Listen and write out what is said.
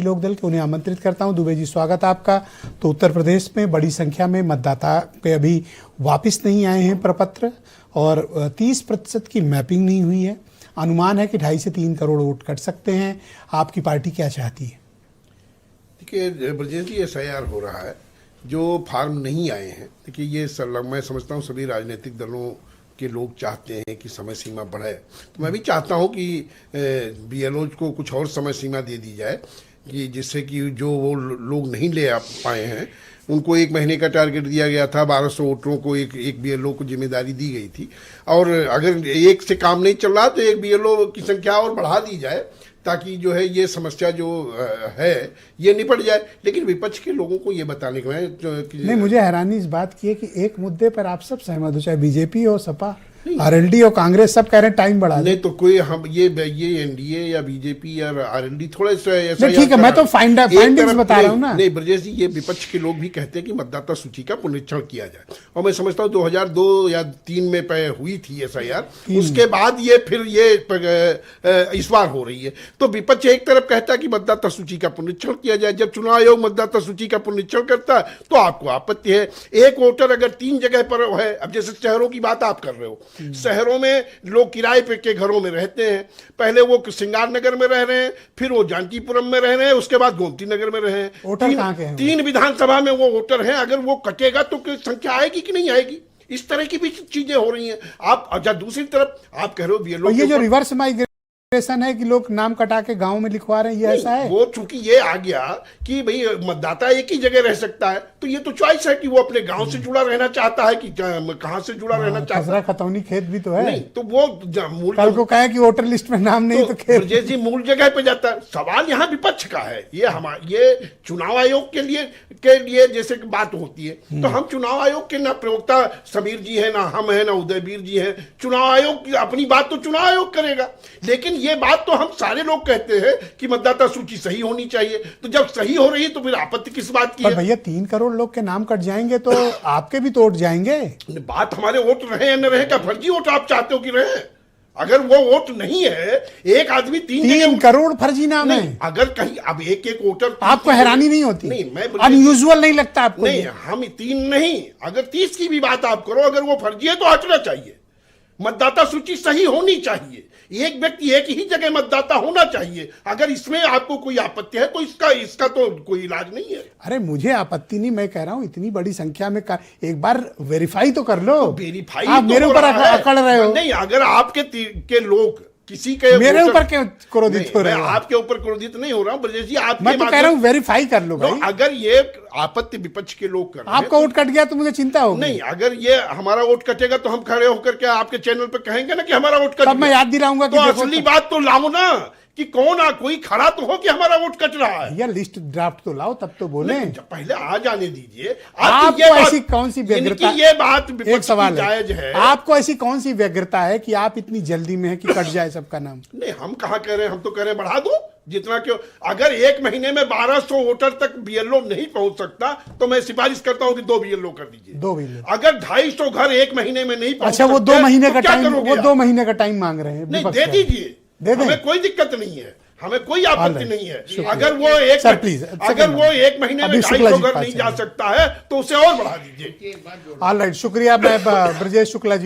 लोक दल के उन्हें आमंत्रित करता हूं। दुबे जी, स्वागत है आपका। तो उत्तर प्रदेश में बड़ी संख्या में मतदाता पे अभी वापस नहीं आए हैं प्रपत्र और 30% की मैपिंग नहीं हुई है। अनुमान है कि 2.5 से 3 करोड़ वोट कट सकते हैं। आपकी पार्टी क्या चाहती है? देखिए ब्रजेश जी, SIR हो रहा है, जो फार्म नहीं आए हैं। देखिए ये मैं समझता हूँ सभी राजनीतिक दलों के लोग चाहते हैं कि समय सीमा बढ़े, तो मैं भी चाहता हूँ कि BLO को कुछ और समय सीमा दे दी जाए कि जिससे कि जो वो लोग नहीं ले आ पाए हैं उनको 1 महीने का टारगेट दिया गया था। 1200 वोटरों को एक BLO को जिम्मेदारी दी गई थी और अगर एक से काम नहीं चल रहा तो एक BLO की संख्या और बढ़ा दी जाए ताकि जो है ये समस्या जो है ये निपट जाए। लेकिन विपक्ष के लोगों को ये बताने का नहीं, मुझे हैरानी इस बात की है कि एक मुद्दे पर आप सब सहमत हो, चाहे बीजेपी हो, सपा, RLD और कांग्रेस, सब कह रहे हैं टाइम बढ़ा नहीं तो कोई हम ये NDA या बीजेपी या RLD थोड़े से ठीक है, मैं तो फाइंडिंग्स बता रहा हूँ ना। नहीं ब्रजेश जी, ये विपक्ष के लोग भी कहते हैं कि मतदाता सूची का पुनरीक्षण किया जाए और मैं समझता हूँ 2002 या 2003 में हुई थी SIR, उसके बाद ये फिर ये इस बार हो रही है। तो विपक्ष एक तरफ कहता है कि मतदाता सूची का पुनरीक्षण किया जाए। जब चुनाव आयोग मतदाता सूची का पुनरीक्षण करता है तो आपको आपत्ति है। एक वोटर अगर 3 जगह पर है, अब जैसे शहरों की बात आप कर रहे हो, शहरों में लोग किराए पे के घरों में रहते हैं। पहले वो श्रृंगार नगर में रह रहे हैं, फिर वो जानकीपुरम में रह रहे हैं, उसके बाद गोमती नगर में रहे हैं। 3 विधानसभा में वो वोटर हैं। अगर वो कटेगा तो संख्या आएगी कि नहीं आएगी? इस तरह की भी चीजें हो रही हैं। आप अच्छा, दूसरी तरफ आप कह रहे हो ये जो रिवर्स माइग्रेशन है कि लोग नाम कटा के गांव में लिखवा रहे हैं, ये ऐसा है? वो चूंकि ये आ गया कि भाई मतदाता एक ही जगह रह सकता है, तो ये तो चॉइस है कि वो अपने गांव से जुड़ा रहना चाहता है कि कहां से जुड़ा रहना चाहता है। खतौनी खेत भी तो है। नहीं तो वो मूल कल को कहे कि वोटर लिस्ट में नाम नहीं तो खेत ब्रजेश जी मूल जगह पे जाता है। सवाल यहाँ विपक्ष का है। ये चुनाव आयोग के लिए जैसे बात होती है तो हम चुनाव आयोग के ना प्रवक्ता समीर जी है, ना हम है, ना उदयवीर जी है। चुनाव आयोग अपनी बात तो चुनाव आयोग करेगा, लेकिन ये बात तो हम सारे लोग कहते हैं कि मतदाता सूची सही होनी चाहिए। तो जब सही हो रही है तो फिर आपत्ति किस बात की है? भैया 3 करोड़ लोग के नाम कट जाएंगे तो आपके भी तो उठ जाएंगे। बात हमारे वोट रहे या न रहे का, फर्जी वोट आप चाहते हो कि रहे? अगर वो वोट नहीं है, एक आदमी 3 करोड़ फर्जी नाम है। अगर कहीं अब एक वोटर, आपको हैरानी नहीं होती? नहीं, मैं अनयूजुअल नहीं लगता आपको? नहीं, हम 3 नहीं, अगर 30 की भी बात आप करो, अगर वो फर्जी है तो हटना चाहिए। मतदाता सूची सही होनी चाहिए। एक व्यक्ति एक ही जगह मतदाता होना चाहिए। अगर इसमें आपको कोई आपत्ति है तो इसका तो कोई इलाज नहीं है। अरे मुझे आपत्ति नहीं, मैं कह रहा हूं इतनी बड़ी संख्या में एक बार वेरीफाई तो कर लो। वेरीफाई आप मेरे ऊपर अकड़ रहे हो। नहीं, अगर आपके लोग किसी के मेरे ऊपर क्यों क्रोधित हो रहे हो? आपके ऊपर क्रोधित नहीं हो रहा हूं ब्रजेश जी, मैं तो कह रहा हूं वेरीफाई कर लो भाई। अगर ये आपत्ति विपक्ष के लोग कर रहे हैं, आपका वोट कट गया तो मुझे चिंता होगी। नहीं, अगर ये हमारा वोट कटेगा तो हम खड़े होकर के आपके चैनल पे कहेंगे ना कि हमारा वोट कट गया। तब मैं याद दिलाऊंगा कि असली बात तो लाओ ना कि कोई खड़ा तो हो कि हमारा वोट कट रहा है। या लिस्ट ड्राफ्ट तो लाओ, तब तो बोले। पहले आ जाने दीजिए। आपको ऐसी कौन सी व्यग्रता? ये बात एक सवाल जायज है। आपको ऐसी कौन सी व्यग्रता है कि आप इतनी जल्दी में है कि कट जाए सबका नाम? नहीं, हम कहा कह रहे हैं, हम तो कह रहे हैं बढ़ा दो जितना क्यों। अगर 1 महीने में 1200 वोटर तक BLO नहीं पहुंच सकता तो मैं सिफारिश करता हूं कि 2 BLO कर दीजिए। 2 BLO। अगर 250 घर 1 महीने में नहीं पहुंच अच्छा, वो 2 महीने का टाइम, वो 2 महीने का टाइम मांग रहे हैं। नहीं, दे दीजिए, हमें कोई दिक्कत नहीं है, हमें कोई आपत्ति नहीं है। अगर वो एक महीने में 250 घर नहीं जा सकता है तो उसे और बढ़ा दीजिए। ऑलराइट, शुक्रिया। मैं ब्रजेश शुक्ला जी